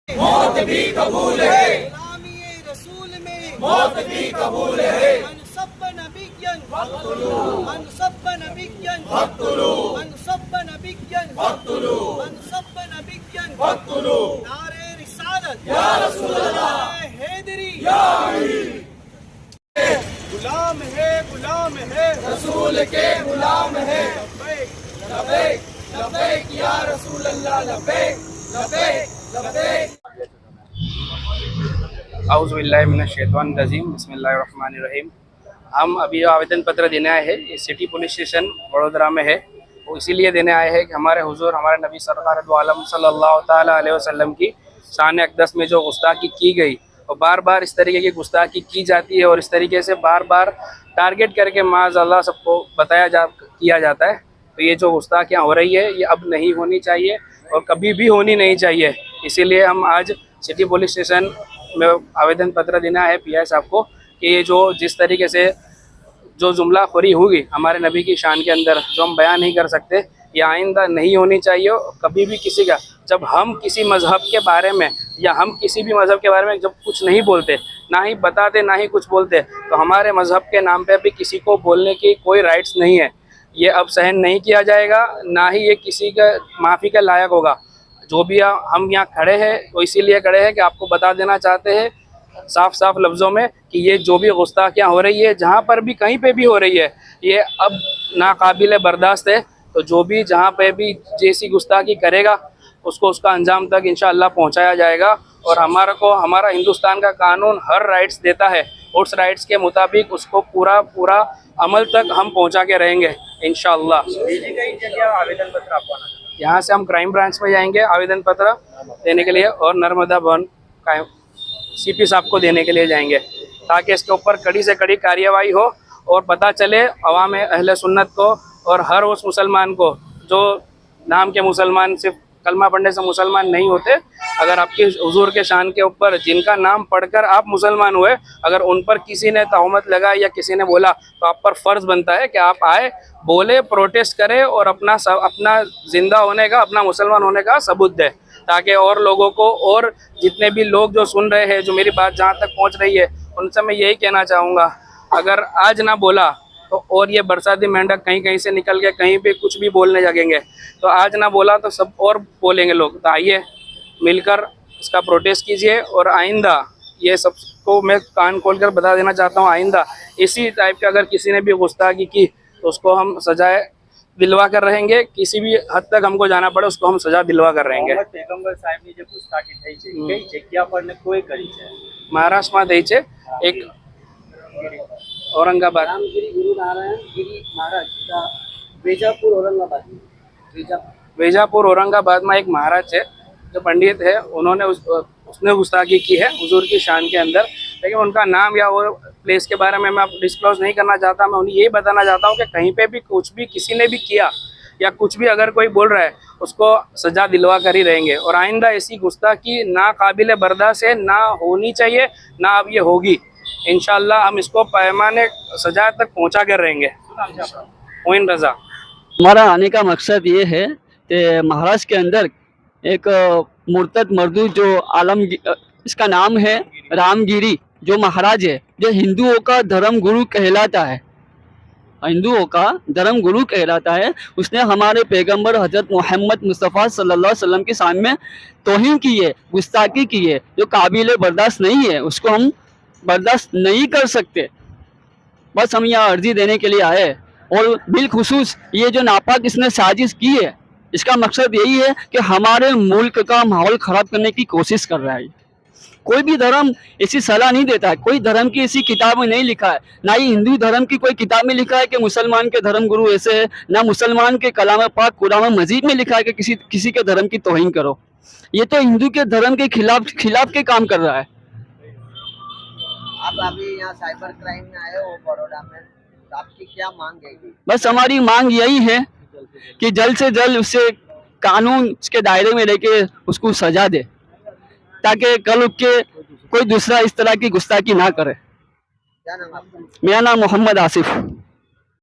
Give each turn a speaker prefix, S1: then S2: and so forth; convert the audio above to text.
S1: मौत भी कबूल है,
S2: गुलामी रसूल में
S1: मौत भी कबूल है।
S2: मन सब नबियन
S1: फक्तुलू,
S2: मन सब नबियन
S1: फक्तुलू,
S2: मन सब नबियन
S1: फक्तुलू,
S2: मन सब नबियन
S1: फक्तुलू।
S2: नारे रिसालत
S1: या रसूल अल्लाह,
S2: नारे हैदरी
S1: या अली।
S2: गुलाम है
S1: रसूल के गुलाम है।
S2: लब्बैक
S1: लब्बैक लब्बैक या रसूल अल्लाह, लब्बैक लब्बैक लब्बैक।
S3: औज़ुबिल्लाहिमिनश्शैतानिर्रजीम, बिस्मिल्लाहिर्रहमानिर्रहीम। हम अभी आवेदन पत्र देने आए हैं। ये सिटी पुलिस स्टेशन वडोदरा में है। वो इसीलिए देने आए हैं कि हमारे हुजूर हमारे नबी सरकार दो आलम सल्लल्लाहु ताला अलैहि वसल्लम की शान अक़दस में जो गुस्ताखी की गई और बार बार इस तरीके की गुस्ताखी की जाती है और इस तरीके से बार बार टारगेट करके माज़अल्लाह सबको किया जाता है। तो ये जो गुस्ताखियाँ हो रही है ये अब नहीं होनी चाहिए और कभी भी होनी नहीं चाहिए। इसीलिए हम आज सिटी पुलिस स्टेशन में आवेदन पत्र देना है पीआई साहब को कि ये जो जिस तरीके से जो जुमलाखोरी होगी हमारे नबी की शान के अंदर जो हम बयान नहीं कर सकते, ये आइंदा नहीं होनी चाहिए। कभी भी किसी का जब हम किसी मज़हब के बारे में या हम किसी भी मज़हब के बारे में जब कुछ नहीं बोलते, ना ही बताते, ना ही कुछ बोलते, तो हमारे मज़हब के नाम पे भी किसी को बोलने की कोई राइट्स नहीं है। ये अब सहन नहीं किया जाएगा, ना ही ये किसी का माफ़ी का लायक होगा। जो भी हम यहाँ खड़े हैं वो इसीलिए खड़े हैं कि आपको बता देना चाहते हैं साफ साफ लफ्ज़ों में कि ये जो भी गुस्ताखियाँ हो रही है, जहाँ पर भी कहीं पे भी हो रही है, ये अब नाकाबिल बर्दाश्त है। तो जो भी जहाँ पे भी जैसी गुस्ताखी करेगा उसको उसका अंजाम तक इंशाअल्लाह पहुँचाया जाएगा। और हमारा हिंदुस्तान का कानून हर राइट्स देता है, उस राइट्स के मुताबिक उसको पूरा अमल तक हम पहुँचा के रहेंगे इंशाअल्लाह। आवेदन पत्र आपको यहाँ से हम क्राइम ब्रांच में जाएंगे आवेदन पत्र देने के लिए और नर्मदा भवन सीपी साहब को देने के लिए जाएंगे, ताकि इसके ऊपर कड़ी से कड़ी कार्रवाई हो और पता चले अवाम अहले सुन्नत को और हर उस मुसलमान को जो नाम के मुसलमान सिर्फ कलमा पढ़ने से मुसलमान नहीं होते। अगर आपकी हुजूर के शान के ऊपर जिनका नाम पढ़कर आप मुसलमान हुए, अगर उन पर किसी ने तहमत लगाई या किसी ने बोला, तो आप पर फ़र्ज़ बनता है कि आप आए, बोले, प्रोटेस्ट करें और अपना ज़िंदा होने का, अपना मुसलमान होने का सबूत दें, ताकि और लोगों को और जितने भी लोग जो सुन रहे हैं, जो मेरी बात जहाँ तक पहुँच रही है, उनसे मैं यही कहना चाहूँगा, अगर आज ना बोला तो और ये बरसाती मेंढक कहीं कहीं से निकल के कहीं पे कुछ भी बोलने लगेंगे। तो आज ना बोला तो सब और बोलेंगे लोग। तो आइए मिलकर इसका प्रोटेस्ट कीजिए और आइंदा ये सबको मैं कान खोलकर बता देना चाहता हूँ, आइंदा इसी टाइप का अगर किसी ने भी गुस्ताखी की तो उसको हम सजाए दिलवा कर रहेंगे। किसी भी हद तक हमको जाना पड़े उसको हम सजा दिलवा कर रहेंगे।
S4: पैगंबर साहब ने जो गुस्ताखी થઈ છે કઈ જગ્યા પર ને કોઈ કરી છે?
S3: महाराष्ट्र में થઈ છે एक औरंगाबाद
S2: रामगिरी गुरु नारायण गिरी महाराज वेजापुर औरंगाबाद
S3: वेजापुर औरंगाबाद में एक महाराज है जो पंडित है, उन्होंने उसने गुस्ताखी की है हुजूर की शान के अंदर। लेकिन उनका नाम या वो प्लेस के बारे में मैं डिस्क्लोज नहीं करना चाहता। मैं उन्हें यही बताना चाहता हूँ कि कहीं पे भी कुछ भी किसी ने भी किया या कुछ भी अगर कोई बोल रहा है उसको सज़ा दिलवा कर ही रहेंगे। और आइंदा ऐसी गुस्ताखी ना काबिल बर्दाश्त है, ना होनी चाहिए, ना अब ये होगी। इंशाअल्लाह हम इसको पैमाने सजा तक पहुँचा कर रहेंगे। मोइन रज़ा।
S5: हमारा आने का मकसद ये है कि महाराष्ट्र के अंदर एक मुर्तद मर्दू जो इसका नाम है रामगिरी, जो महाराज है, जो हिंदुओं का धर्म गुरु कहलाता है, हिंदुओं का धर्म गुरु कहलाता है। उसने हमारे पैगंबर हजरत मोहम्मद मुस्तफ़ा सल्लल्लाहु अलैहि वसल्लम के सामने तौहीन की है, गुस्ताखी की है, जो काबिल बर्दाश्त नहीं है, उसको हम बर्दाश्त नहीं कर सकते। बस हम यहाँ अर्जी देने के लिए आए। और बिलखुसूस ये जो नापाक इसने साजिश की है, इसका मकसद यही है कि हमारे मुल्क का माहौल ख़राब करने की कोशिश कर रहा है। कोई भी धर्म ऐसी सलाह नहीं देता है, कोई धर्म की ऐसी किताब में नहीं लिखा है, ना ही हिंदू धर्म की कोई किताब में लिखा है कि मुसलमान के धर्म गुरु ऐसे है, ना मुसलमान के कलाम पाक कुरान मजीद में लिखा है कि किसी के धर्म की तौहीन करो। ये तो हिंदू के धर्म के खिलाफ के काम कर रहा है।
S2: आप अभी यहाँ साइबर क्राइम में आए हो बड़ौदा में, तो आपकी क्या मांग है?
S5: बस हमारी मांग यही है कि जल्द से जल्द उसे कानून के दायरे में लेके उसको सजा दे, ताकि कल के कोई दूसरा इस तरह की गुस्ताखी ना करे।
S2: क्या नाम आपका?
S5: मेरा नाम मोहम्मद आसिफ।